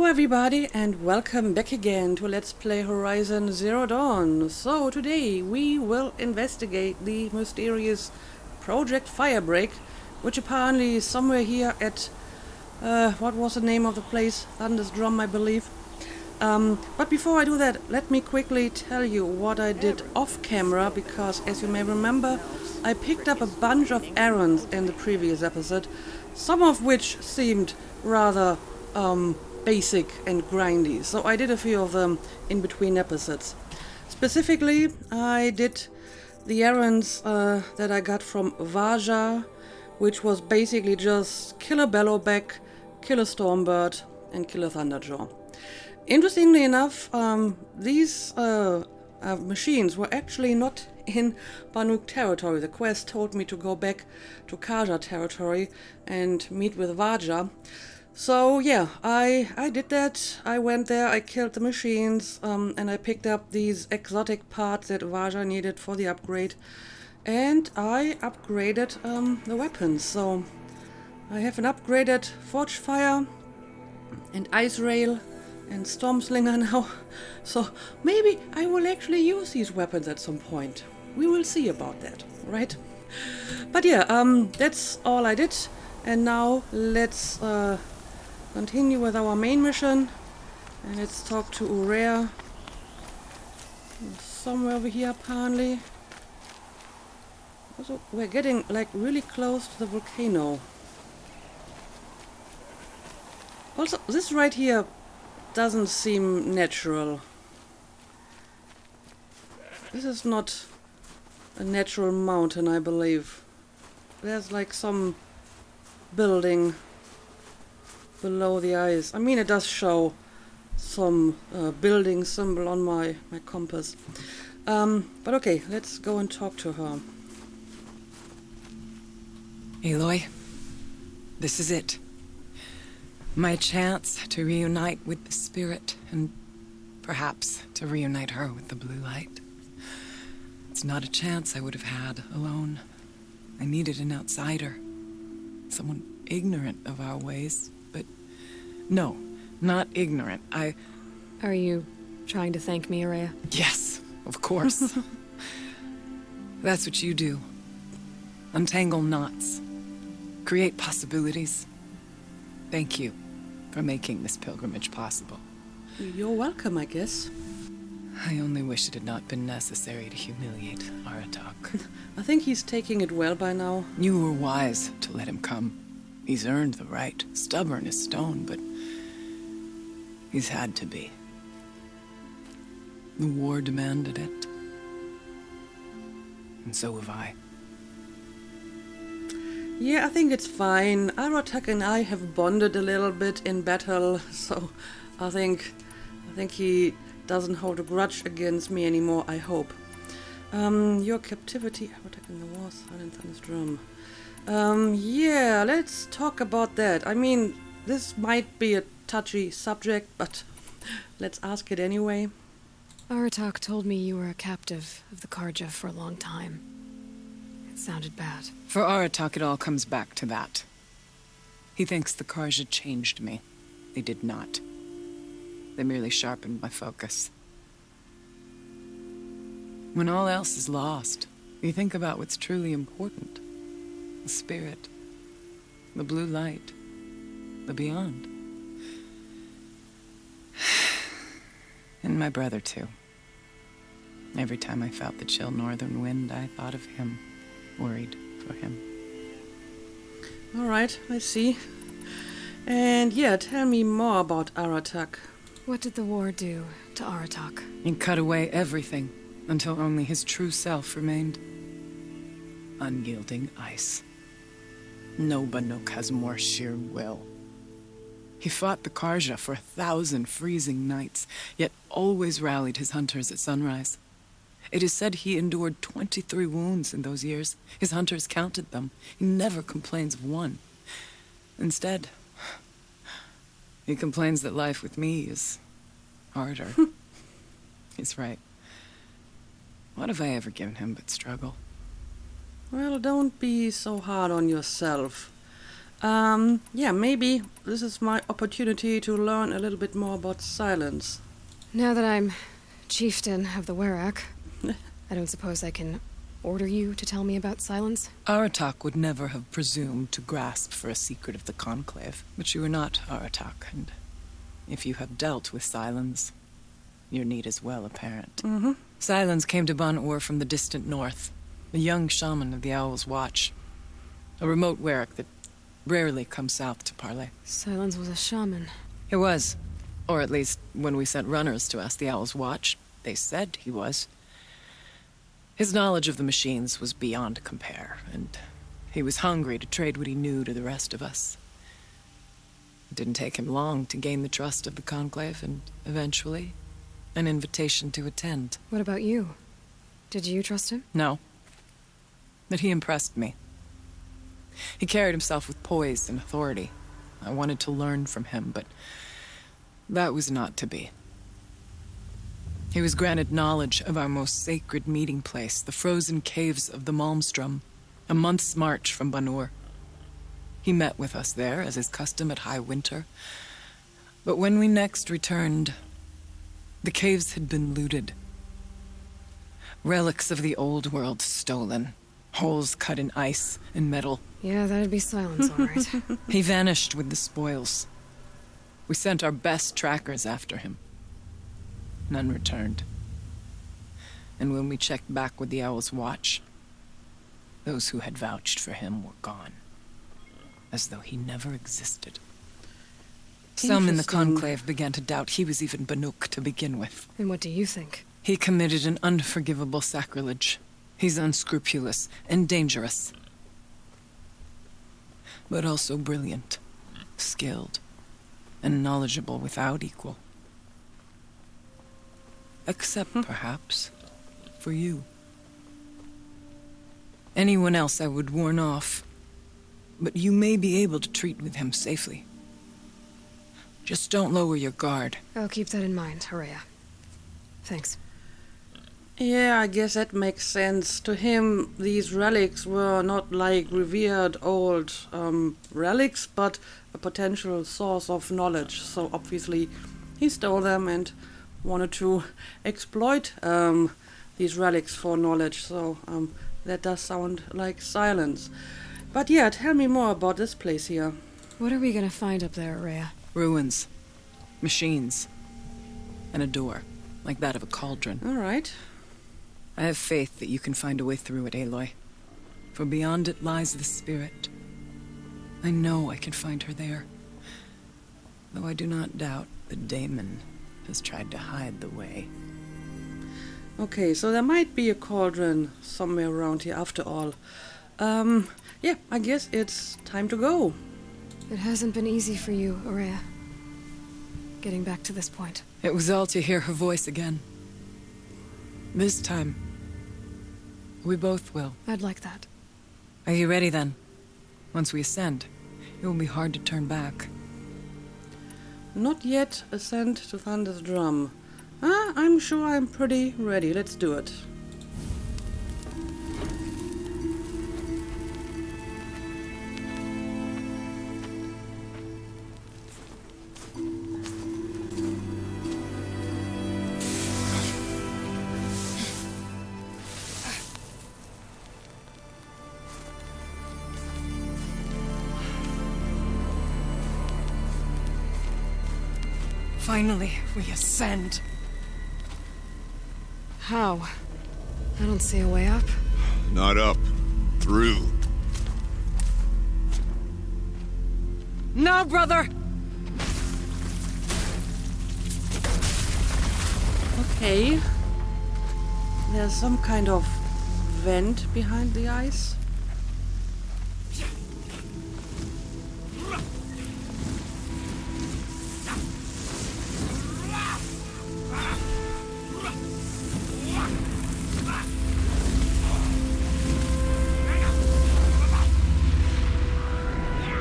everybody, and welcome back again to Let's Play Horizon Zero Dawn. So today we will investigate the mysterious Project Firebreak, which apparently is somewhere here at, what was the name of the place? Thunder's Drum, I believe. But before I do that, let me quickly tell you what I did off camera, because as you may remember, I picked up a bunch of errands in the previous episode, some of which seemed rather, basic and grindy, so I did a few of them in between episodes. Specifically, I did the errands that I got from Vaja, which was basically just kill a Bellowback, kill a Stormbird, and kill a Thunderjaw. Interestingly enough, these machines were actually not in Banuk territory. The quest told me to go back to Kaja territory and meet with Vaja. So yeah, I did that. I went there, I killed the machines, and I picked up these exotic parts that Vaja needed for the upgrade. And I upgraded the weapons. So I have an upgraded Forge Fire and Ice Rail and Stormslinger now. So maybe I will actually use these weapons at some point. We will see about that, right? But yeah, that's all I did. And now let's continue with our main mission, and let's talk to Urea. Somewhere over here apparently. Also, we're getting like really close to the volcano. Also, this right here doesn't seem natural. This is not a natural mountain, I believe. There's like some building below the ice. I mean, it does show some building symbol on my compass. But okay, let's go and talk to her. Aloy, this is it. My chance to reunite with the spirit, and perhaps to reunite her with the blue light. It's not a chance I would have had alone. I needed an outsider. Someone ignorant of our ways. No, not ignorant. Are you trying to thank me, Araya? Yes, of course. That's what you do. Untangle knots. Create possibilities. Thank you for making this pilgrimage possible. You're welcome, I guess. I only wish it had not been necessary to humiliate Aratak. I think he's taking it well by now. You were wise to let him come. He's earned the right. Stubborn as stone, but he's had to be. The war demanded it. And so have I. Yeah, I think it's fine. Aratak and I have bonded a little bit in battle, so I think he doesn't hold a grudge against me anymore, I hope. Your captivity, Aratak in the war, silent Thunder's Drum. Yeah, let's talk about that. I mean, this might be a touchy subject, but let's ask it anyway. Aratak told me you were a captive of the Karja for a long time. It sounded bad. For Aratak, it all comes back to that. He thinks the Karja changed me. They did not. They merely sharpened my focus. When all else is lost, you think about what's truly important. The spirit, the blue light, the beyond. And my brother, too. Every time I felt the chill northern wind, I thought of him, worried for him. Alright, I see. And yeah, tell me more about Aratak. What did the war do to Aratak? It cut away everything, until only his true self remained. Unyielding ice. No Banuk has more sheer will. He fought the Karja for 1,000 freezing nights, yet always rallied his hunters at sunrise. It is said he endured 23 wounds in those years. His hunters counted them. He never complains of one. Instead, he complains that life with me is harder. He's right. What have I ever given him but struggle? Well, don't be so hard on yourself. Yeah, maybe this is my opportunity to learn a little bit more about silence. Now that I'm chieftain of the Werak, I don't suppose I can order you to tell me about silence? Aratak would never have presumed to grasp for a secret of the Conclave. But you are not Aratak, and if you have dealt with Silence, your need is well apparent. Silence came to Ban-Ur from the distant north, a young shaman of the Owl's Watch, a remote Werak that rarely comes south to parley. Silence was a shaman. He was. Or at least, when we sent runners to ask the Owl's Watch, they said he was. His knowledge of the machines was beyond compare, and he was hungry to trade what he knew to the rest of us. It didn't take him long to gain the trust of the Conclave, and eventually, an invitation to attend. What about you? Did you trust him? No. But he impressed me. He carried himself with poise and authority. I wanted to learn from him, but that was not to be. He was granted knowledge of our most sacred meeting place, the frozen caves of the Malmstrom, a month's march from Ban-Ur. He met with us there, as is custom at high winter. But when we next returned, the caves had been looted. Relics of the old world stolen. Holes cut in ice and metal. Yeah, that'd be Silence, all right. He vanished with the spoils. We sent our best trackers after him. None returned. And when we checked back with the Owl's Watch, those who had vouched for him were gone. As though he never existed. Some in the Conclave began to doubt he was even Banuk to begin with. And what do you think? He committed an unforgivable sacrilege. He's unscrupulous and dangerous. But also brilliant, skilled, and knowledgeable without equal. Except, perhaps, for you. Anyone else I would warn off, but you may be able to treat with him safely. Just don't lower your guard. I'll keep that in mind, Horea. Thanks. Yeah, I guess that makes sense. To him, these relics were not like revered old relics, but a potential source of knowledge. So obviously, he stole them and wanted to exploit these relics for knowledge. So that does sound like Silence. But yeah, tell me more about this place here. What are we gonna find up there, Horea? Ruins. Machines. And a door, like that of a cauldron. All right. I have faith that you can find a way through it, Aloy. For beyond it lies the spirit. I know I can find her there. Though I do not doubt that Damon has tried to hide the way. Okay, so there might be a cauldron somewhere around here after all. Yeah, I guess it's time to go. It hasn't been easy for you, Horea. Getting back to this point. It was all to hear her voice again. This time, we both will. I'd like that. Are you ready then? Once we ascend, it will be hard to turn back. Not yet ascend to Thunder's drum. I'm sure I'm pretty ready. Let's do it. Finally, we ascend. How? I don't see a way up. Not up. Through. No, brother! Okay. There's some kind of vent behind the ice.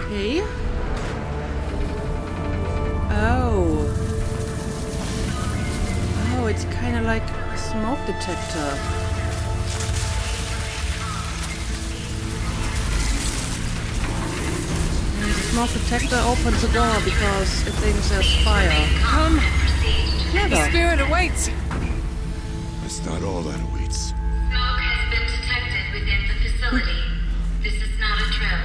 Okay. Oh, it's kind of like a smoke detector. And smoke detector opens the door because it thinks there's fire. Come! The Clever. spirit awaits! That's not all that awaits. Smoke has been detected within the facility. This is not a drill.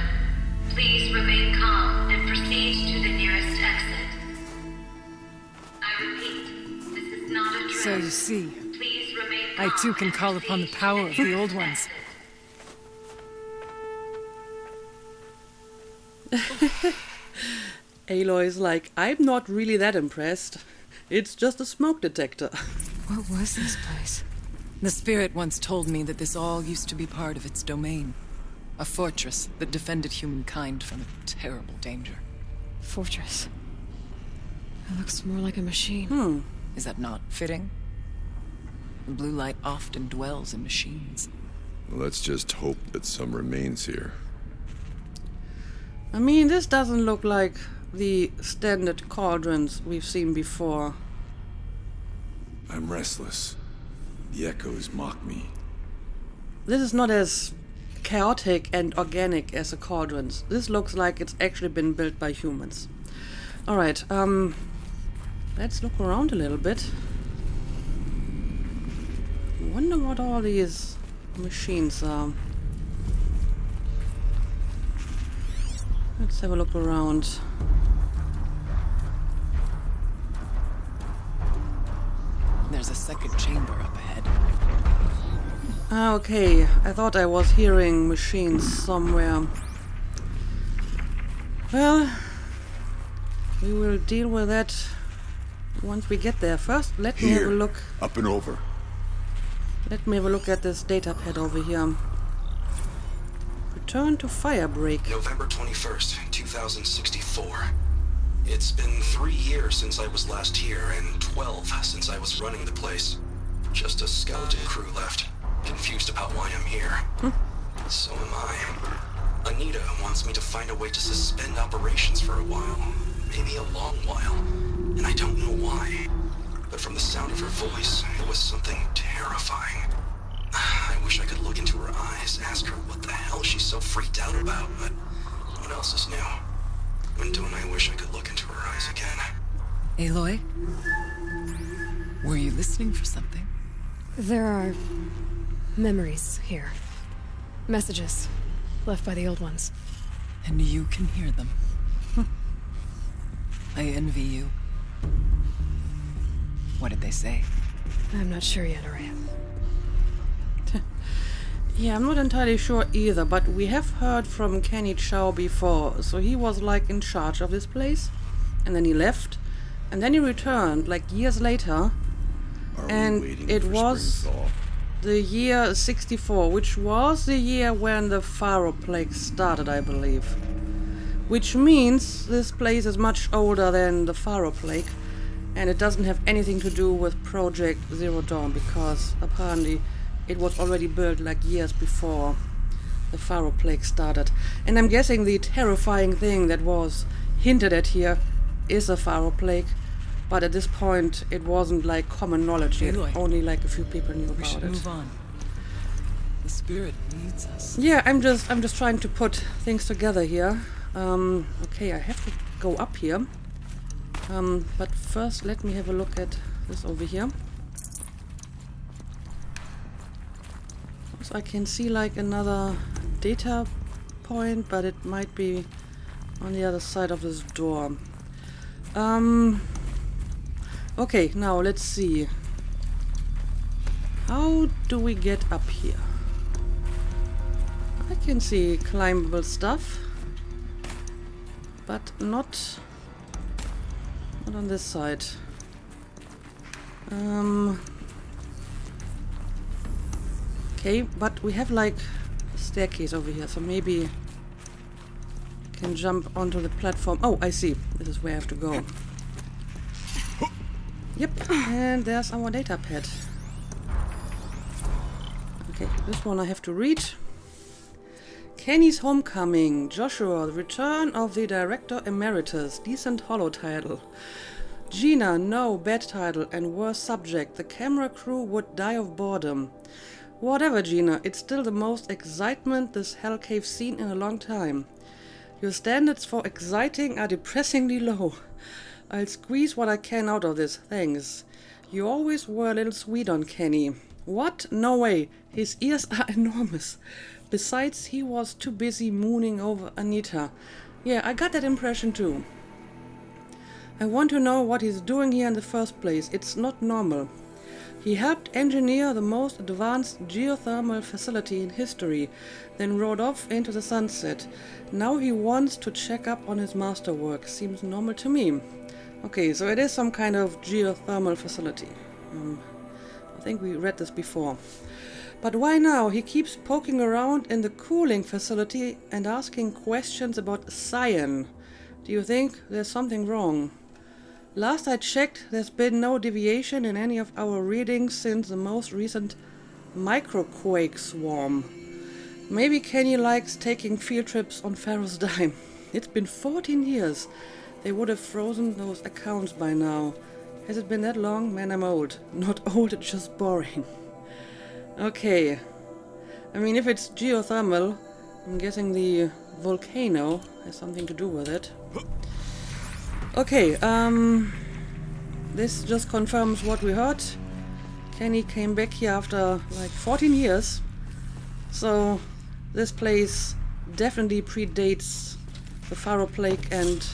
Please remain calm and proceed to the nearest exit. I repeat, this is not a drill. So you see, Please remain I calm too can and call upon the proceed to power of the nearest old ones. exit. Aloy's like, I'm not really that impressed. It's just a smoke detector. What was this place? The spirit once told me that this all used to be part of its domain. A fortress that defended humankind from a terrible danger. Fortress. It looks more like a machine. Is that not fitting? The blue light often dwells in machines. Let's just hope that some remains here. I mean, this doesn't look like the standard cauldrons we've seen before. I'm restless. The echoes mock me. This is not as chaotic and organic as the cauldrons. This looks like it's actually been built by humans. Alright, let's look around a little bit. Wonder what all these machines are. Let's have a look around. There's a second chamber up ahead. Ah, okay. I thought I was hearing machines somewhere. Well, we will deal with that once we get there. First, let me have a look. Up and over. Let me have a look at this data pad over here. Return to Firebreak. November 21st, 2064. It's been 3 years since I was last here, and 12 since I was running the place. Just a skeleton crew left, confused about why I'm here. So am I. Anita wants me to find a way to suspend operations for a while. Maybe a long while. And I don't know why. But from the sound of her voice, it was something terrifying. I wish I could look into her eyes, ask her what the hell she's so freaked out about, but what else is new? And don't I wish I could look into her eyes again? Aloy? Were you listening for something? There are memories here. Messages left by the old ones. And you can hear them. I envy you. What did they say? I'm not sure yet, Araya. Yeah, I'm not entirely sure either, but we have heard from Kenny Chow before. So he was like in charge of this place, and then he left, and then he returned like years later, Are we and waiting it for was spring thaw? the year 64, which was the year when the Firebreak started, I believe. Which means this place is much older than the Firebreak, and it doesn't have anything to do with Project Zero Dawn, because apparently it was already built like years before the Firebreak started. And I'm guessing the terrifying thing that was hinted at here is a Firebreak, but at this point it wasn't like common knowledge yet. Aloy, Only like a few people knew We about should it. move on. The spirit needs us. Yeah, I'm just trying to put things together here. Okay, I have to go up here. But first let me have a look at this over here. So I can see like another data point, but it might be on the other side of this door. Okay, now let's see. How do we get up here? I can see climbable stuff, but not on this side. Okay, but we have like a staircase over here, so maybe I can jump onto the platform. Oh, I see. This is where I have to go. Yep, and there's our data pad. Okay, this one I have to read. Kenny's Homecoming. Joshua, the return of the Director Emeritus. Decent holo title. Gina, no, bad title and worse subject. The camera crew would die of boredom. Whatever, Gina, it's still the most excitement this hell cave's seen in a long time. Your standards for exciting are depressingly low. I'll squeeze what I can out of this, thanks. You always were a little sweet on Kenny. What? No way. His ears are enormous. Besides, he was too busy mooning over Anita. Yeah, I got that impression too. I want to know what he's doing here in the first place. It's not normal. He helped engineer the most advanced geothermal facility in history, then rode off into the sunset. Now he wants to check up on his masterwork. Seems normal to me. Okay, so it is some kind of geothermal facility. I think we read this before. But why now? He keeps poking around in the cooling facility and asking questions about cyan. Do you think there's something wrong? Last I checked, there's been no deviation in any of our readings since the most recent microquake swarm. Maybe Kenny likes taking field trips on Pharaoh's dime. It's been 14 years. They would have frozen those accounts by now. Has it been that long? Man, I'm old. Not old, it's just boring. Okay. I mean, if it's geothermal, I'm guessing the volcano has something to do with it. Okay, this just confirms what we heard. Kenny came back here after like 14 years. So this place definitely predates the Firebreak and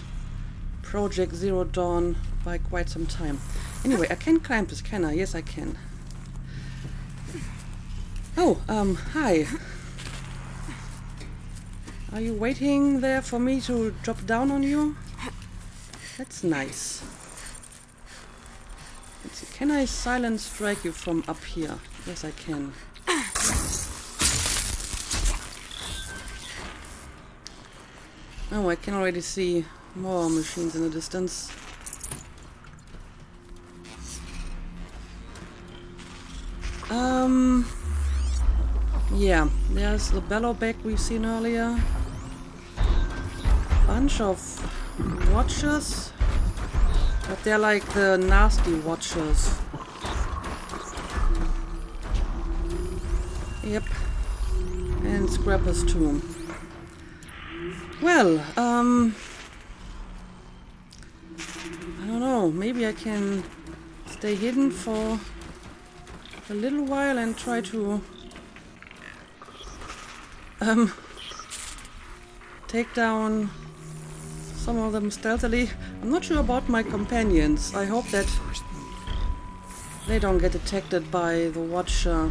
Project Zero Dawn by quite some time. Anyway, I can climb this, can I? Yes, I can. Oh, hi. Are you waiting there for me to drop down on you? That's nice. Let's see. Can I silent strike you from up here? Yes, I can. Oh, I can already see more machines in the distance. Yeah, there's the bellowback we've seen earlier. Bunch of watchers, but they're like the nasty watchers. Yep, and scrappers too. Well, I don't know, maybe I can stay hidden for a little while and try to take down some of them stealthily. I'm not sure about my companions. I hope that they don't get detected by the watcher.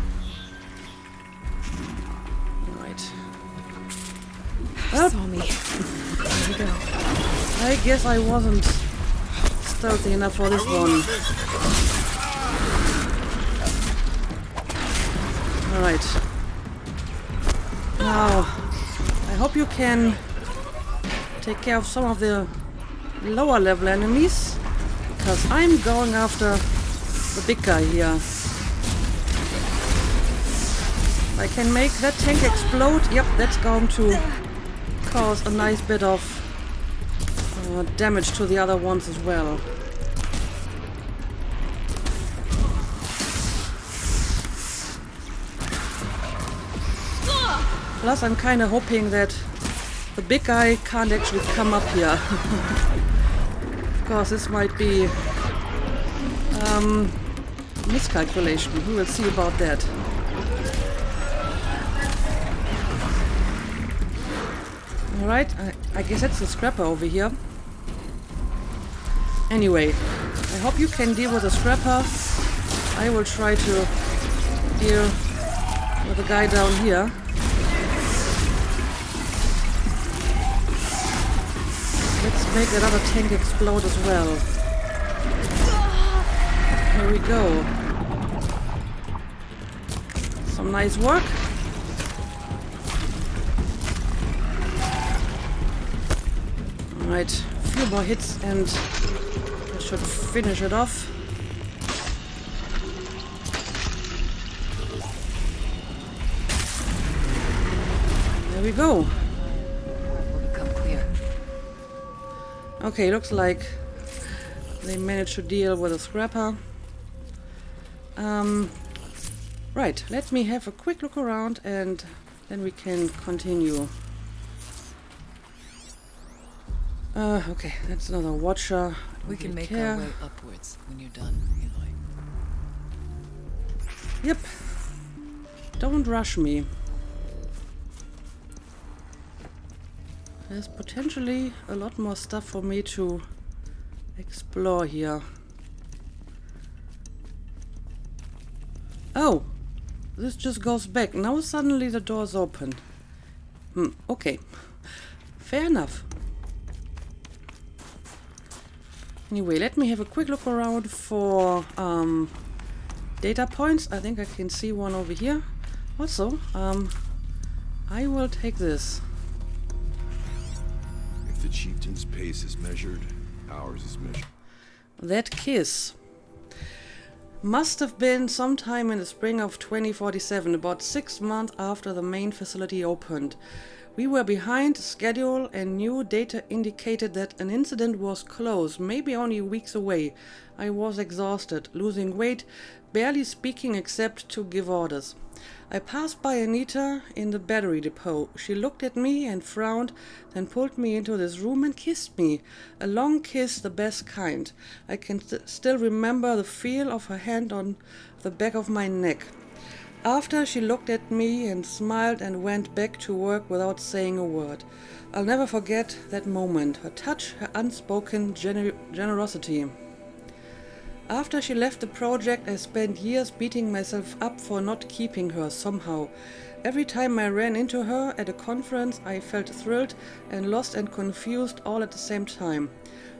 Alright. Well, Saw me. There we go. I guess I wasn't stealthy enough for this one. Alright. Now, I hope you can take care of some of the lower level enemies, because I'm going after the big guy here. I can make that tank explode. Yep, that's going to cause a nice bit of damage to the other ones as well. Plus, I'm kind of hoping that the big guy can't actually come up here. Of course, this might be miscalculation. We will see about that. Alright, I guess that's the scrapper over here. Anyway, I hope you can deal with the scrapper. I will try to deal with the guy down here. Let's make another tank explode as well. Here we go. Some nice work. Alright, a few more hits and that should finish it off. There we go. Okay, looks like they managed to deal with a scrapper. Right, let me have a quick look around and then we can continue. Okay, that's another watcher. We can make care. our way upwards when you're done, Aloy. Yep. Don't rush me. There's potentially a lot more stuff for me to explore here. Oh, this just goes back. Now suddenly the door's open. Okay. Fair enough. Anyway, let me have a quick look around for data points. I think I can see one over here. Also, I will take this. If the chieftain's pace is measured, ours is measured. That kiss must have been sometime in the spring of 2047, about 6 months after the main facility opened. We were behind schedule and new data indicated that an incident was close, maybe only weeks away. I was exhausted, losing weight, barely speaking except to give orders. I passed by Anita in the battery depot. She looked at me and frowned, then pulled me into this room and kissed me. A long kiss, the best kind. I can still remember the feel of her hand on the back of my neck. After, she looked at me and smiled and went back to work without saying a word. I'll never forget that moment, her touch, her unspoken generosity. After she left the project, I spent years beating myself up for not keeping her somehow. Every time I ran into her at a conference, I felt thrilled and lost and confused all at the same time.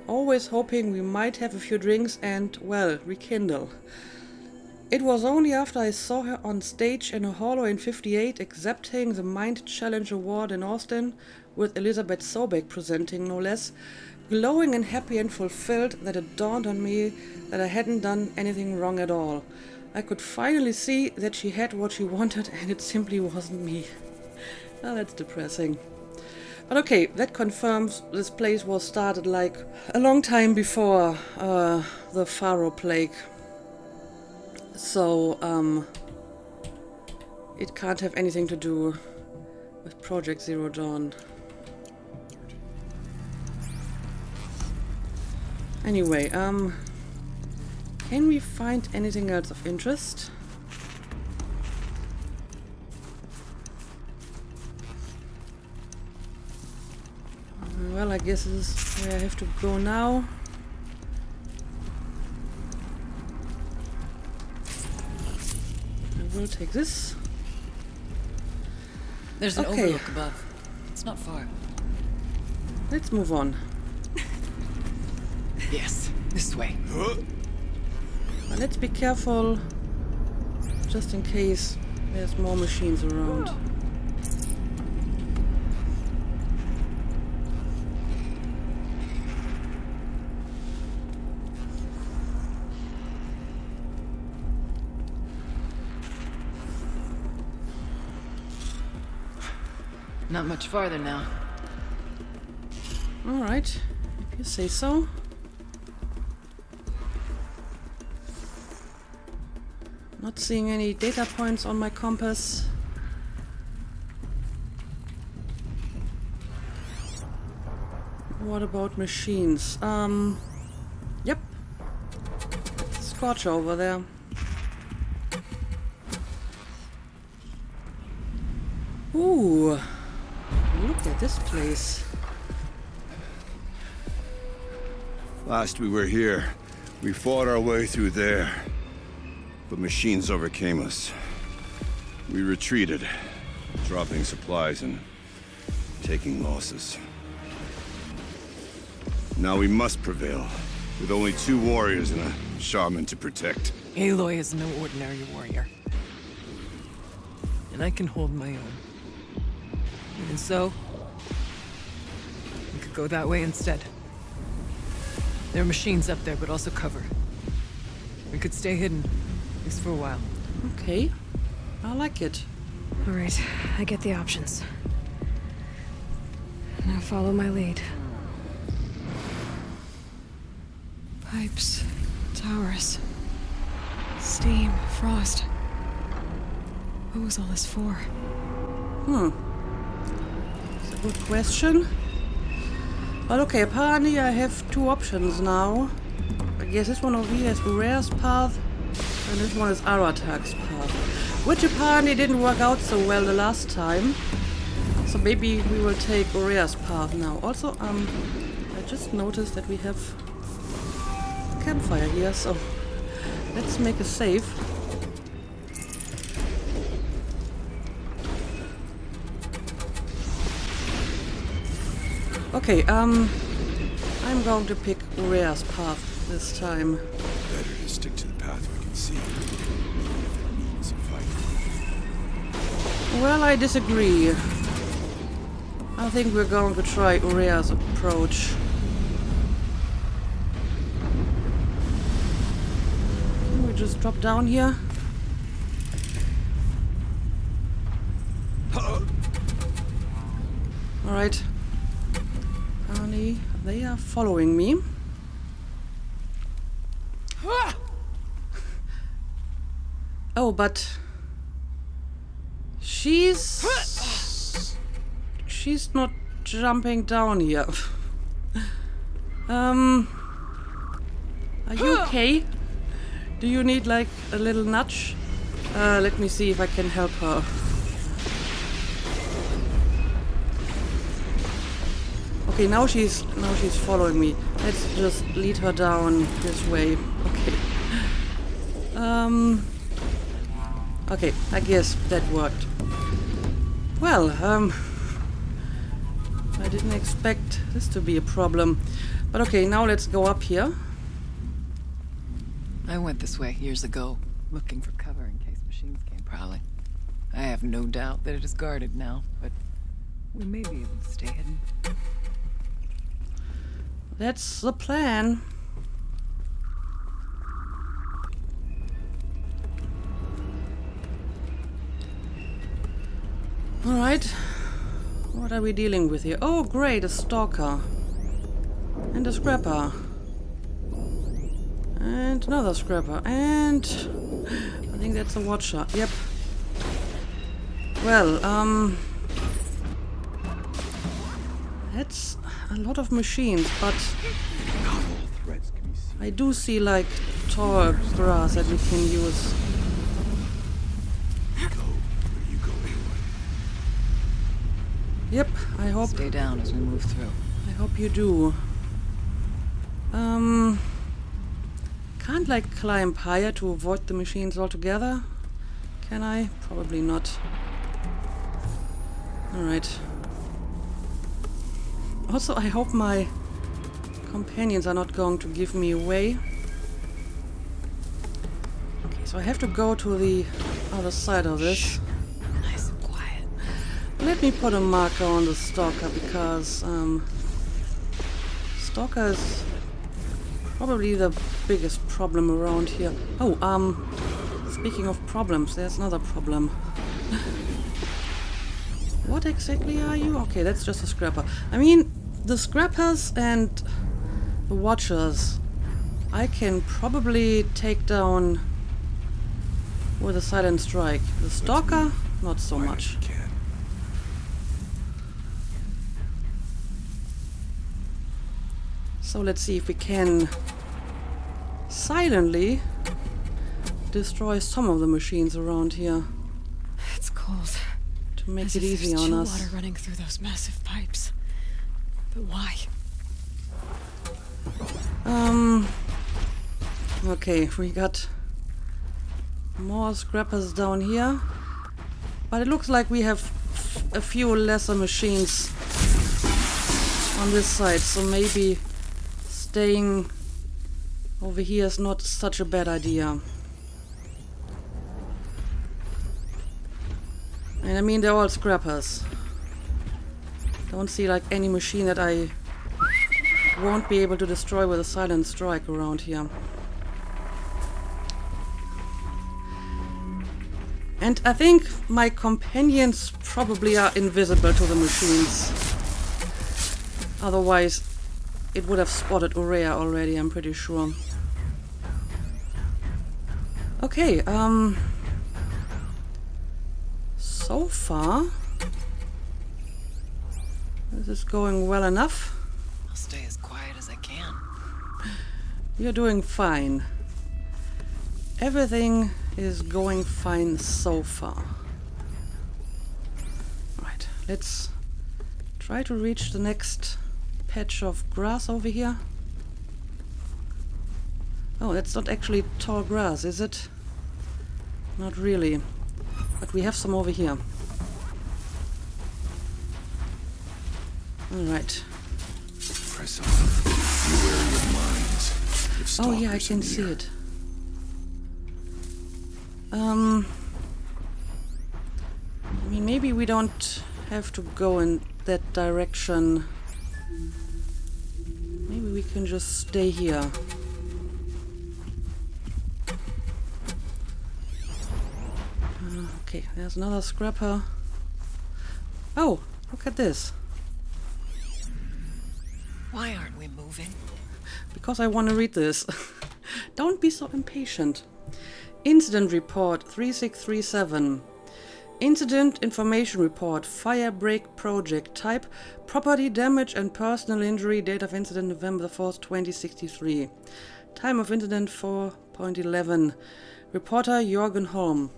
Always hoping we might have a few drinks and, well, rekindle. It was only after I saw her on stage in a hollow in '58 accepting the Mind Challenge Award in Austin, with Elizabeth Sobeck presenting no less, glowing and happy and fulfilled, that it dawned on me that I hadn't done anything wrong at all. I could finally see that she had what she wanted and it simply wasn't me. Well, that's depressing. But okay, that confirms this place was started like a long time before the Pharaoh Plague. So, it can't have anything to do with Project Zero Dawn. Anyway, can we find anything else of interest? Well, I guess this is where I have to go now. I will take this. There's an Okay. overlook above. It's not far. Let's move on. Yes, this way. But let's be careful, just in case there's more machines around. Not much farther now. Alright, if you say so. Not seeing any data points on my compass. What about machines? Yep. Scorcher over there. Ooh, look at this place. Last we were here, we fought our way through there. But machines overcame us. We retreated, dropping supplies and taking losses. Now we must prevail, with only 2 warriors and a shaman to protect. Aloy is no ordinary warrior. And I can hold my own. And so, we could go that way instead. There are machines up there, but also cover. We could stay hidden, at least for a while. Okay, I like it. All right, I get the options. Now follow my lead. Pipes, towers, steam, frost. What was all this for? It's a good question. But okay, apparently I have two options now. I guess this one over here is Urea's path, and this one is Aratak's path. Which apparently didn't work out so well the last time. So maybe we will take Urea's path now. Also, I just noticed that we have a campfire here, so let's make a save. Okay, I'm going to pick Urea's path this time. Better to stick to the path we can see. If that means fighting. Well, I disagree. I think we're going to try Urea's approach. Can we just drop down here? Alright. Apparently, they are following me. Oh, but she's not jumping down here. Are you okay? Do you need like a little nudge? Let me see if I can help her. Okay, now she's following me. Let's just lead her down this way. Okay. Okay, I guess that worked. Well, I didn't expect this to be a problem. But okay, now let's go up here. I went this way years ago, looking for cover in case machines came prowling. I have no doubt that it is guarded now, but we may be able to stay hidden. That's the plan. Alright. What are we dealing with here? Oh, great, a stalker. And a scrapper. And another scrapper. And I think that's a watcher. Yep. Well, that's a lot of machines, but I do see like tall grass that we can use. Yep, I hope. Stay down as we move through. I hope you do. Can't like climb higher to avoid the machines altogether? Can I? Probably not. Alright. Also, I hope my companions are not going to give me away. Okay, so I have to go to the other side of this. Nice and quiet. Let me put a marker on the stalker because stalker is probably the biggest problem around here. Oh, speaking of problems, there's another problem. What exactly are you? Okay, that's just a scrapper. I mean, the scrappers and the watchers I can probably take down with a silent strike. The stalker, not so much. So let's see if we can silently destroy some of the machines around here. It's cold. To make As it if easy there's on chill us. water running through those massive pipes. But why? Okay, we got more scrappers down here. But it looks like we have a few lesser machines on this side, so maybe staying over here is not such a bad idea. And I mean, they're all scrappers. Don't see like any machine that I won't be able to destroy with a silent strike around here. And I think my companions probably are invisible to the machines. Otherwise, it would have spotted Urea already, I'm pretty sure. Okay, so far, this is going well enough. I'll stay as quiet as I can. You're doing fine. Everything is going fine so far. Right, let's try to reach the next patch of grass over here. Oh, that's not actually tall grass, is it? Not really. But we have some over here. Alright. Press on. Beware your minds. If Oh yeah, I stalkers can are see near. it. I mean, maybe we don't have to go in that direction. Maybe we can just stay here. Okay, there's another scrapper. Oh, look at this. Why aren't we moving? Because I want to read this. Don't be so impatient. Incident report 3637. Incident information report. Firebreak project. Type property damage and personal injury. Date of incident November the 4th, 2063. Time of incident 4.11. Reporter Jorgen Holm.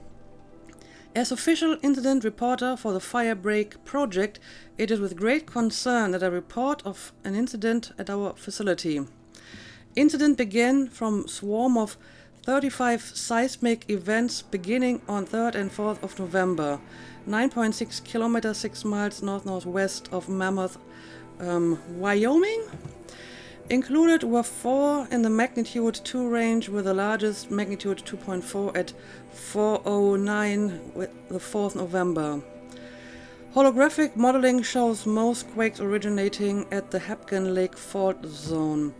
As official incident reporter for the Firebreak project, it is with great concern that I report of an incident at our facility. Incident began from swarm of 35 seismic events beginning on 3rd and 4th of November, 9.6 kilometers, 6 miles north-northwest of Mammoth, Wyoming. Included were 4 in the magnitude 2 range, with the largest magnitude 2.4 at 4:09 with the 4th November. Holographic modeling shows most quakes originating at the Hapgan Lake Fault Zone.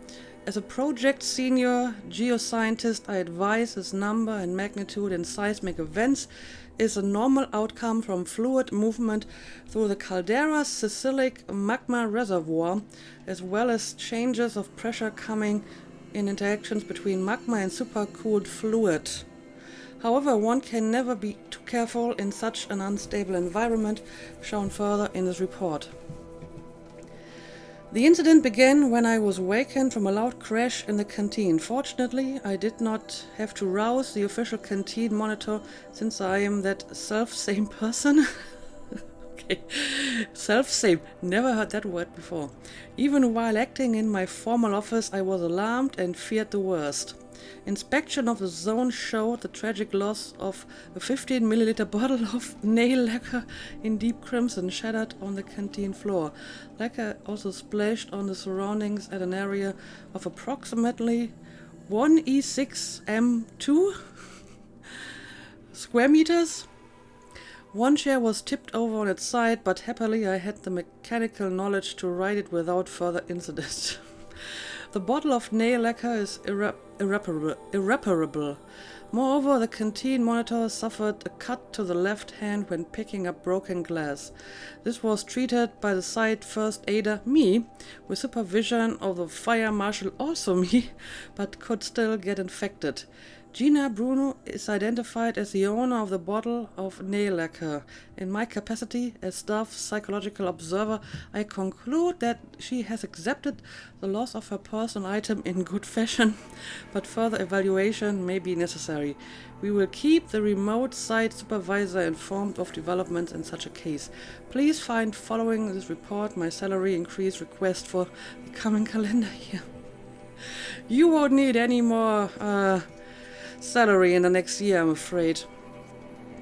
As a project senior geoscientist, I advise this number and magnitude in seismic events is a normal outcome from fluid movement through the caldera's sisilic magma reservoir, as well as changes of pressure coming in interactions between magma and supercooled fluid. However, one can never be too careful in such an unstable environment, shown further in this report. The incident began when I was awakened from a loud crash in the canteen. Fortunately, I did not have to rouse the official canteen monitor, since I am that self-same person. Okay, self-same. Never heard that word before. Even while acting in my formal office, I was alarmed and feared the worst. Inspection of the zone showed the tragic loss of a 15 milliliter bottle of nail lacquer in deep crimson shattered on the canteen floor. Lacquer also splashed on the surroundings at an area of approximately 1E6M2 square meters. One chair was tipped over on its side, but happily I had the mechanical knowledge to right it without further incident. The bottle of nail lacquer is irreparable. Moreover, the canteen monitor suffered a cut to the left hand when picking up broken glass. This was treated by the site first aider, me, with supervision of the fire marshal, also me, but could still get infected. Gina Bruno is identified as the owner of the bottle of nail lacquer. In my capacity as staff psychological observer, I conclude that she has accepted the loss of her personal item in good fashion, but further evaluation may be necessary. We will keep the remote site supervisor informed of developments in such a case. Please find following this report my salary increase request for the coming calendar year. You won't need any more salary in the next year, I'm afraid.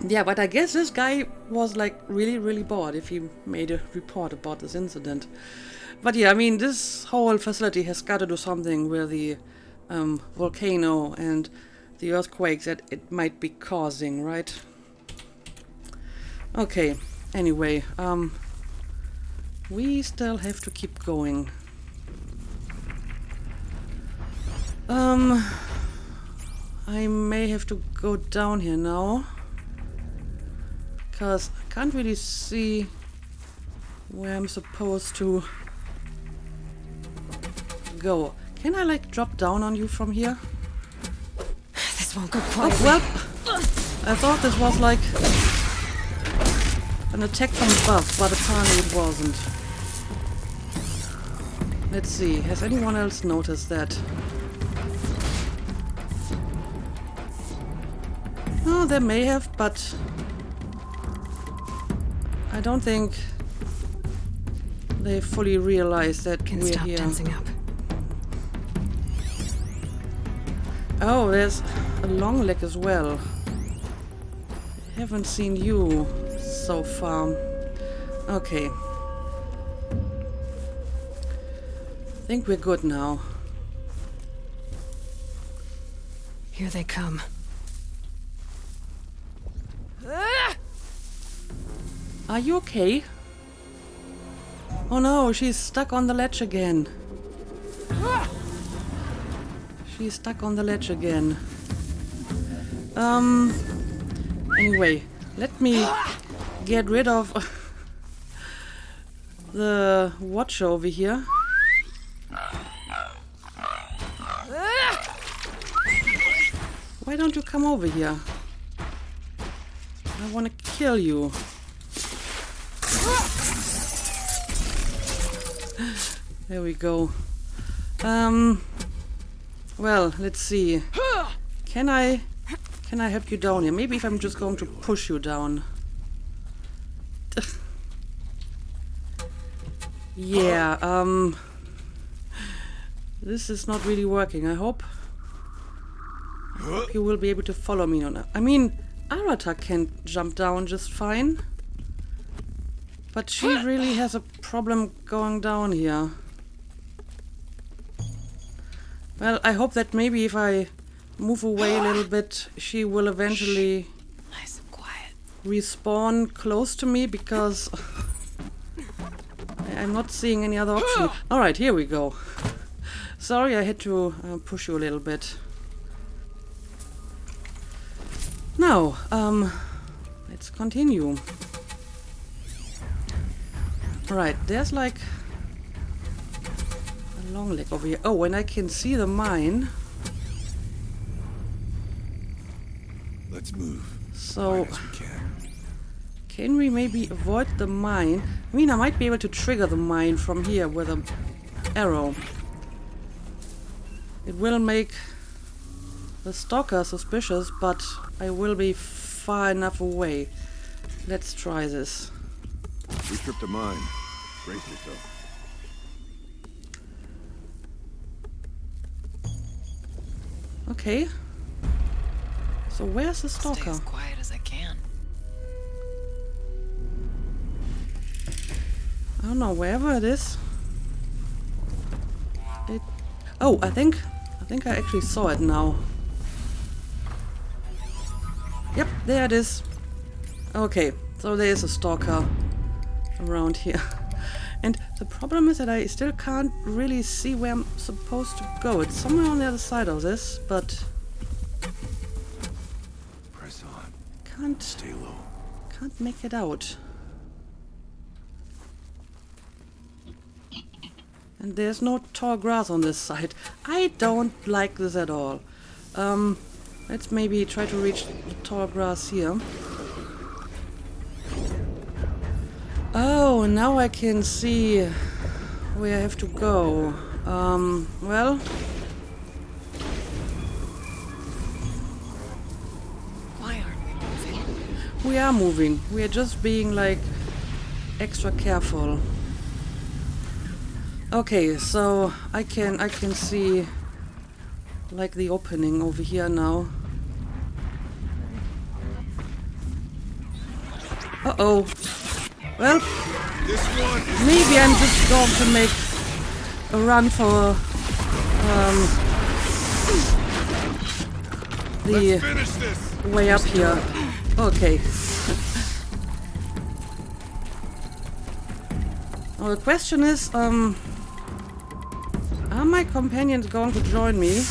Yeah, but I guess this guy was like really bored if he made a report about this incident. But yeah, I mean, this whole facility has got to do something with the volcano and the earthquakes that it might be causing, right? Okay, anyway, we still have to keep going. I may have to go down here now, because I can't really see where I'm supposed to go. Can I like drop down on you from here? This won't go quietly. Oh, well, I thought this was like an attack from above, but apparently it wasn't. Let's see, has anyone else noticed that? Oh, they may have, but I don't think they fully realize that Can we're stop here. tensing up. Oh, there's a long leg as well. I haven't seen you so far. Okay. I think we're good now. Here they come. Are you okay? Oh no, she's stuck on the ledge again. She's stuck on the ledge again. Anyway, let me get rid of the watch over here. Why don't you come over here? I want to kill you. There we go. Well, let's see. Can I help you down here? Maybe if I'm just going to push you down. Yeah, this is not really working. I hope you will be able to follow me on it. I mean, Arata can jump down just fine. But she really has a problem going down here. Well, I hope that maybe if I move away a little bit, she will eventually Nice and quiet. respawn close to me, because I'm not seeing any other option. Alright, here we go. Sorry, I had to push you a little bit. Now, let's continue. Alright, there's like a long leg over here. Oh, and I can see the mine. Let's move. So, As we can we maybe avoid the mine? I mean, I might be able to trigger the mine from here with an arrow. It will make the stalker suspicious, but I will be far enough away. Let's try this. We tripped a mine. Bravely so. Okay. So where's the Stay stalker? as quiet as I can. I don't know, wherever it is. Oh, I think I actually saw it now. Yep, there it is. Okay, so there is a stalker around here. And the problem is that I still can't really see where I'm supposed to go. It's somewhere on the other side of this, but Press on. can't Stay low. make it out. And there's no tall grass on this side. I don't like this at all. Let's maybe try to reach the tall grass here. Oh, now I can see where I have to go. Well, Why aren't we moving? we are moving. We are just being like extra careful. Okay, so I can see like the opening over here now. Uh-oh. Well, This one is maybe I'm just going to make a run for the finish this. way up here. Okay. Well, the question is, are my companions going to join me?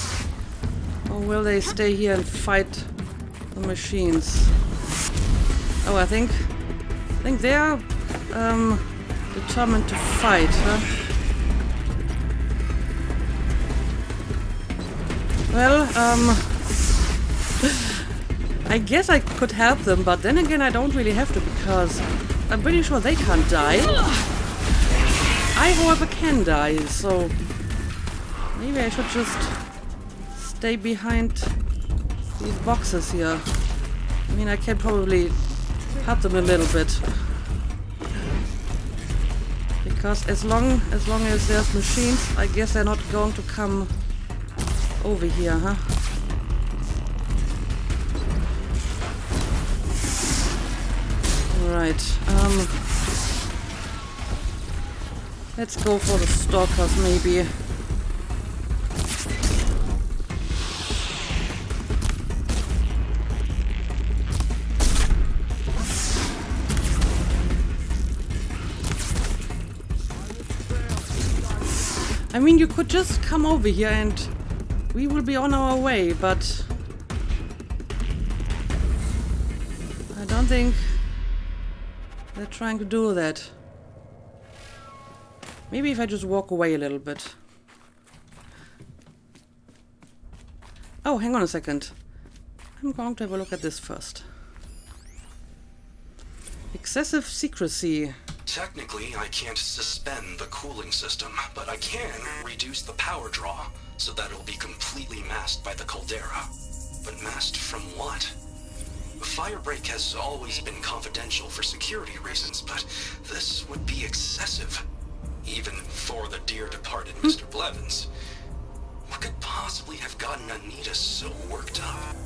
Or will they stay here and fight the machines? Oh, I think they're determined to fight, huh? Well, I guess I could help them, but then again I don't really have to, because I'm pretty sure they can't die. I I, however, can die, so maybe I should just stay behind these boxes here. I mean, I can probably hurt them a little bit. Because as long as there's machines, I guess they're not going to come over here, huh? Alright, let's go for the stalkers, maybe. I mean, you could just come over here and we will be on our way, but I don't think they're trying to do that. Maybe if I just walk away a little bit. Oh, hang on a second. I'm going to have a look at this first. Excessive secrecy. Technically, I can't suspend the cooling system, but I can reduce the power draw so that it'll be completely masked by the caldera. But masked from what? Firebreak has always been confidential for security reasons, but this would be excessive. Even for the dear departed Mr. Blevins. What could possibly have gotten Anita so worked up?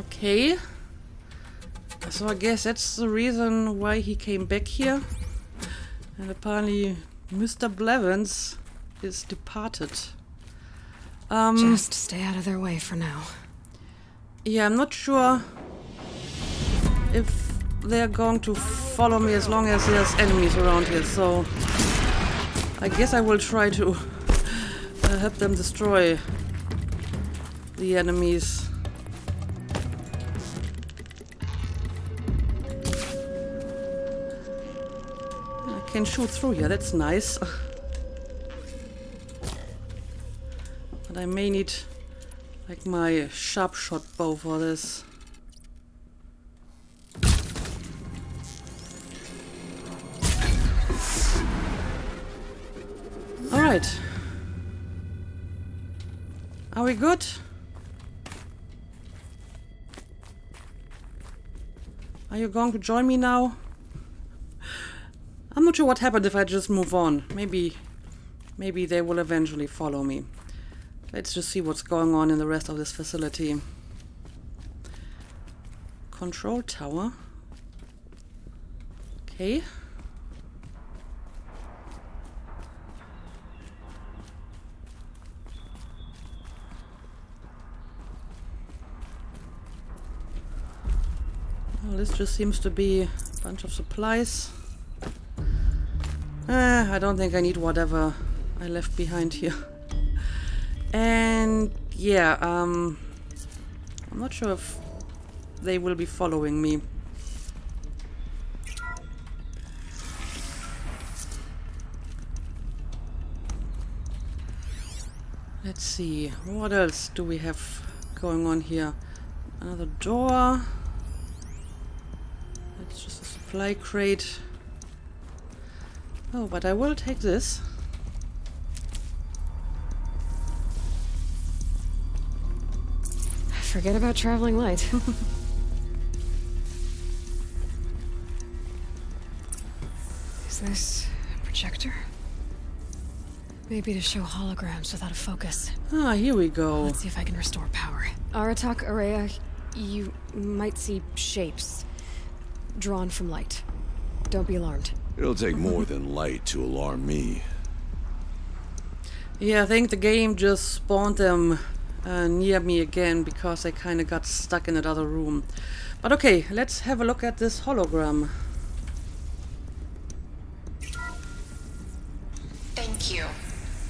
Okay. So I guess that's the reason why he came back here. And apparently Mr. Blevins is departed. Just stay out of their way for now. Yeah, I'm not sure if they're going to follow me as long as there's enemies around here, so I guess I will try to help them destroy the enemies. I can shoot through here, that's nice. But I may need like my sharp shot bow for this. Alright. Are we good? Are you going to join me now? I'm not sure what happened if I just move on. Maybe they will eventually follow me. Let's just see what's going on in the rest of this facility. Control tower. Okay. Well, this just seems to be a bunch of supplies. I don't think I need whatever I left behind here. And yeah, I'm not sure if they will be following me. Let's see, what else do we have going on here? Another door. That's just a supply crate. Oh, but I will take this. Forget about traveling light. Is this a projector? Maybe to show holograms without a focus. Ah, here we go. Let's see if I can restore power. Aratak, Araya, you might see shapes drawn from light. Don't be alarmed. It'll take more than light to alarm me. Yeah, I think the game just spawned them near me again because I kind of got stuck in that other room. But okay, let's have a look at this hologram. Thank you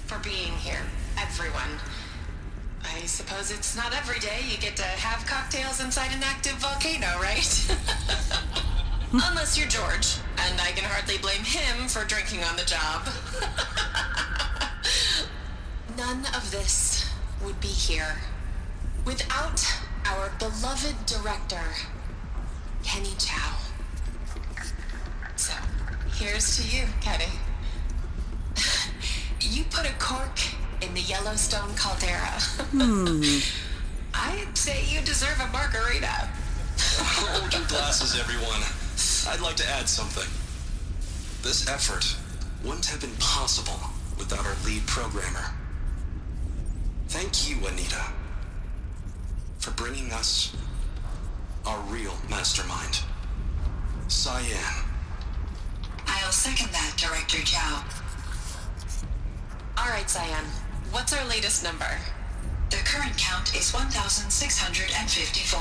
for being here, everyone. I suppose it's not every day you get to have cocktails inside an active volcano, right? Unless you're George, and I can hardly blame him for drinking on the job. None of this would be here without our beloved director, Kenny Chow. So, here's to you, Kenny. in the Yellowstone caldera. I'd say you deserve a margarita. Hold your glasses, everyone. I'd like to add something. This effort wouldn't have been possible without our lead programmer. Thank you, Anita, for bringing us our real mastermind, Cyan. I'll second that, Director Chow. All right, Cyan. What's our latest number? The current count is 1,654.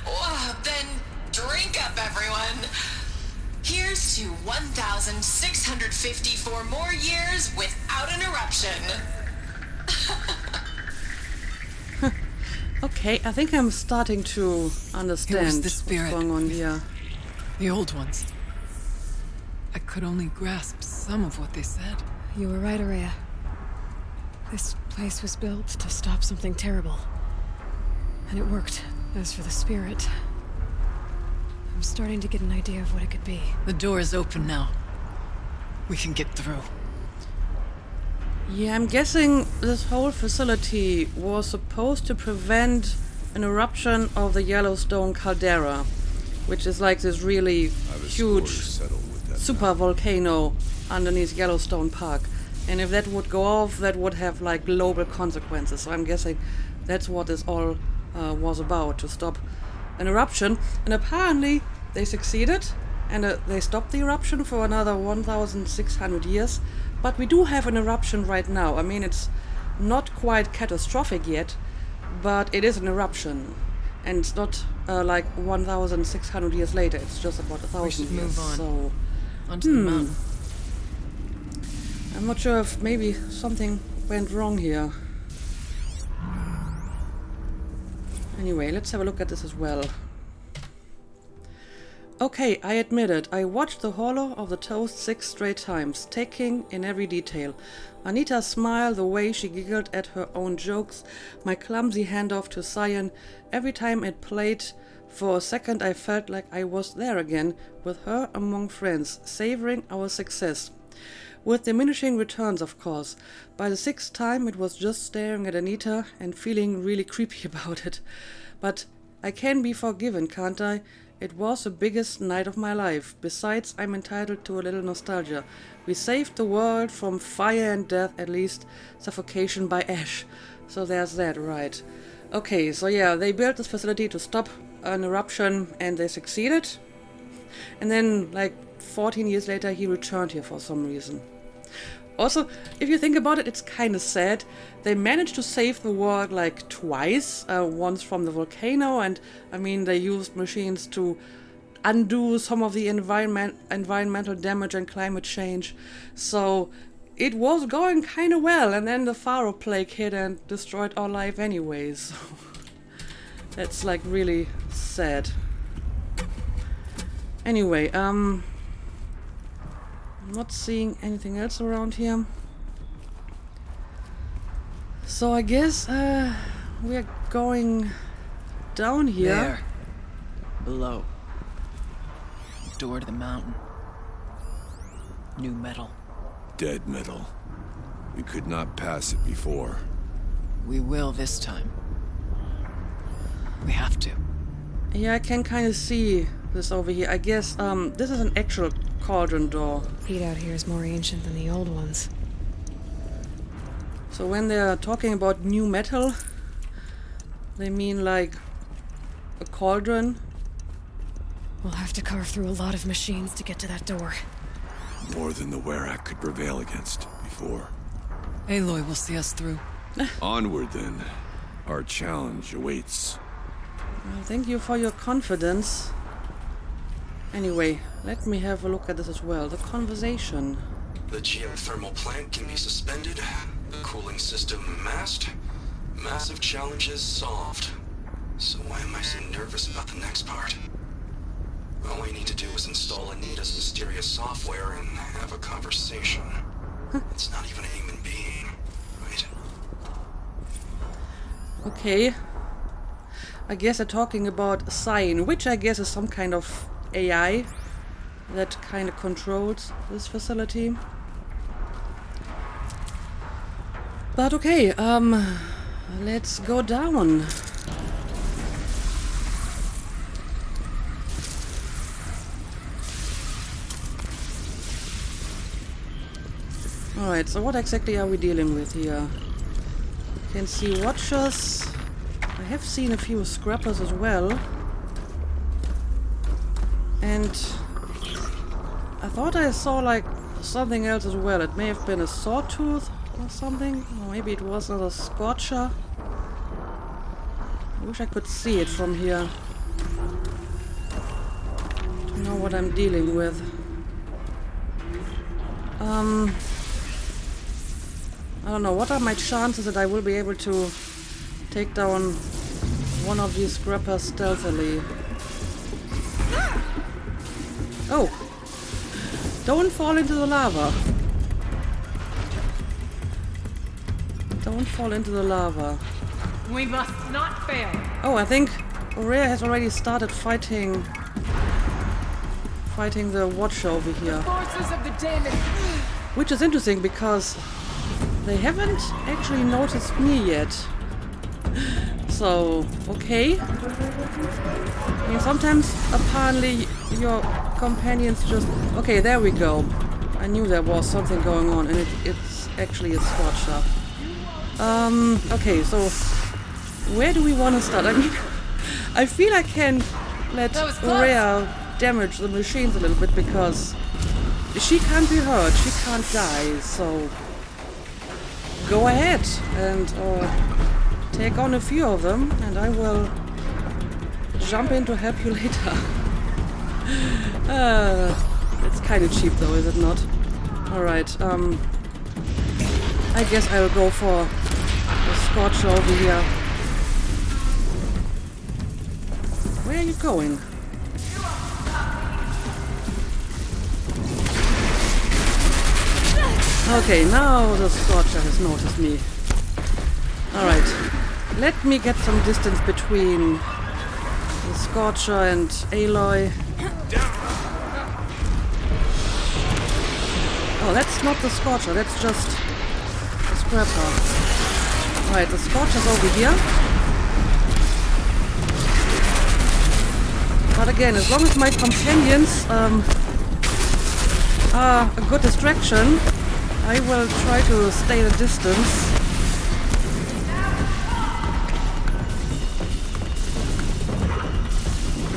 Well, then drink up, everyone. Here's to 1,654 more years without an eruption. Okay, I think I'm starting to understand the what's spirit. going on here. The old ones. I could only grasp some of what they said. You were right, Araya. This place was built to stop something terrible. And it worked. As for the spirit, I'm starting to get an idea of what it could be. The door is open now. We can get through. Yeah, I'm guessing this whole facility was supposed to prevent an eruption of the Yellowstone caldera, which is like this really huge super volcano underneath Yellowstone Park. And if that would go off, that would have like global consequences. So I'm guessing that's what this all was about, to stop an eruption. And apparently they succeeded, and they stopped the eruption for another 1,600 years. But we do have an eruption right now. I mean, it's not quite catastrophic yet, but it is an eruption. And it's not like 1,600 years later. It's just about 1,000 years. Move on. So Onto the mountain. I'm not sure if maybe something went wrong here. Anyway, let's have a look at this as well. Okay, I admit it. I watched the Hollow of the Toast 6 straight times, taking in every detail. Anita's smile, the way she giggled at her own jokes, my clumsy handoff to Cyan. Every time it played, for a second I felt like I was there again, with her among friends, savoring our success. With diminishing returns, of course. By the 6th time it was just staring at Anita and feeling really creepy about it. But I can be forgiven, can't I? It was the biggest night of my life. Besides, I'm entitled to a little nostalgia. We saved the world from fire and death, at least suffocation by ash. So there's that, right. Okay, so yeah, they built this facility to stop an eruption, and they succeeded. And then, like 14 years later, he returned here for some reason. Also, if you think about it, it's kind of sad. They managed to save the world like twice, once from the volcano, and I mean they used machines to undo some of the environmental damage and climate change. So it was going kind of well, and then the Firebreak hit and destroyed our life anyways. That's like really sad. Anyway, I'm not seeing anything else around here. So I guess we're going down here. There. Below. Door to the mountain. New metal. Dead metal. We could not pass it before. We will this time. We have to. Yeah, I can kind of see this over here. I guess this is an actual cauldron door. Heat out here is more ancient than the old ones. So when they're talking about new metal, they mean like a cauldron. We'll have to carve through a lot of machines to get to that door. More than the Werak could prevail against before. Aloy will see us through. Onward then. Our challenge awaits. Well, thank you for your confidence. Anyway, let me have a look at this as well. The conversation. The geothermal plant can be suspended. The cooling system masked. Massive challenges solved. So why am I so nervous about the next part? All I need to do is install Anita's mysterious software and have a conversation. It's not even a human being, right? Okay. I guess they're talking about Cyan, which I guess is some kind of AI that kind of controls this facility. But okay, let's go down. Alright, so what exactly are we dealing with here? You can see watchers. I have seen a few scrappers as well. And I thought I saw like something else as well. It may have been a sawtooth or something. Or maybe it was another scorcher. I wish I could see it from here. To know what I'm dealing with. I don't know, what are my chances that I will be able to take down one of these scrappers stealthily? Oh! Don't fall into the lava! Don't fall into the lava. We must not fail. Oh, I think Aurea has already started fighting the Watcher over here. Forces of the demon. Which is interesting because they haven't actually noticed me yet. So, okay. I mean, sometimes apparently your companions just... Okay, there we go. I knew there was something going on, and it's actually a scorcher. Okay, so where do we want to start? I mean, I feel I can let Aurea damage the machines a little bit because she can't be hurt, she can't die, so go ahead and take on a few of them, and I will jump in to help you later. It's kind of cheap though, is it not? Alright, I guess I'll go for the Scorcher over here. Where are you going? Okay, now the Scorcher has noticed me. Alright, let me get some distance between the Scorcher and Aloy. Oh, that's not the Scorcher, that's just the Scrapper. Alright, the Scorcher's over here. But again, as long as my companions are a good distraction, I will try to stay the distance.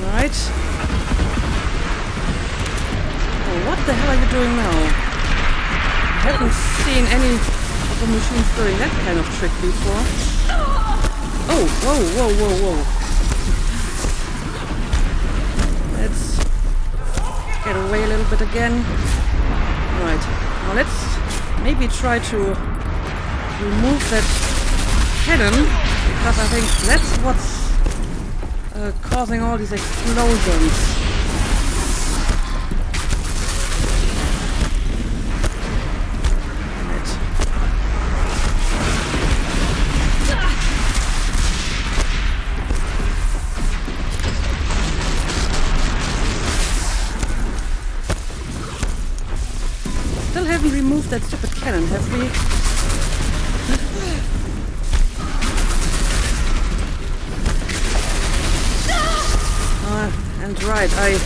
Right. Oh, what the hell are you doing now? I haven't seen any of the machines doing that kind of trick before. Oh, whoa, whoa, whoa, whoa. Let's get away a little bit again. Right. Now let's maybe try to remove that cannon, because I think that's what's causing all these explosions. Right. Still haven't removed that stupid cannon, have we? And right, I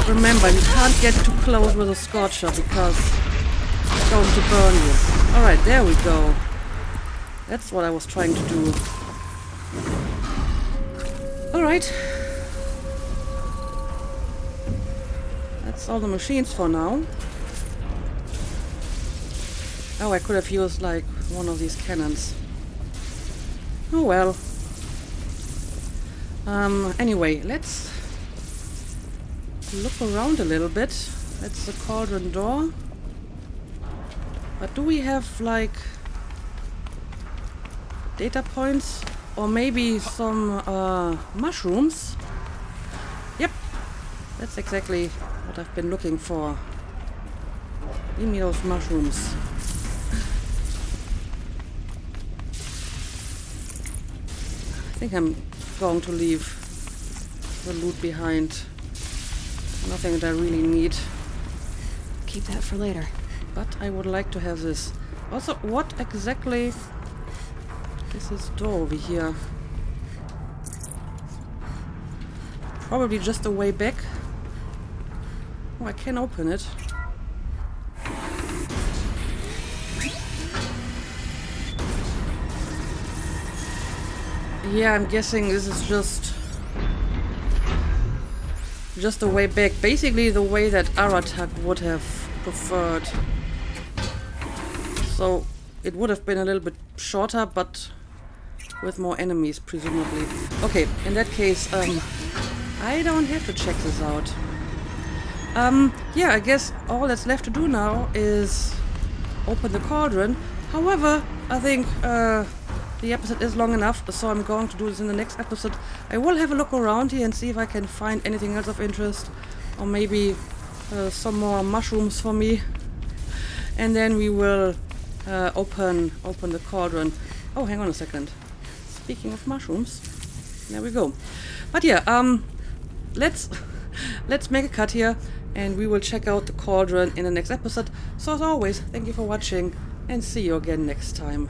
remember you can't get too close with a Scorcher because it's going to burn you. Alright, there we go. That's what I was trying to do. Alright. That's all the machines for now. Oh, I could have used like one of these cannons. Oh well. Anyway, let's look around a little bit. That's the cauldron door. But do we have like data points? Or maybe some mushrooms? Yep. That's exactly what I've been looking for. Give me those mushrooms. I think I'm going to leave the loot behind. Nothing that I really need. Keep that for later. But I would like to have this. Also, what exactly is this door over here? Probably just a way back. Oh, I can open it. Yeah, I'm guessing this is just a way back. Basically the way that Aratak would have preferred. So it would have been a little bit shorter, but with more enemies, presumably. Okay, in that case, I don't have to check this out. Yeah, I guess all that's left to do now is open the cauldron. However, I think the episode is long enough, so I'm going to do this in the next episode. I will have a look around here and see if I can find anything else of interest, or maybe some more mushrooms for me. And then we will open the cauldron. Oh, hang on a second. Speaking of mushrooms, there we go. But yeah, let's make a cut here, and we will check out the cauldron in the next episode. So as always, thank you for watching, and see you again next time.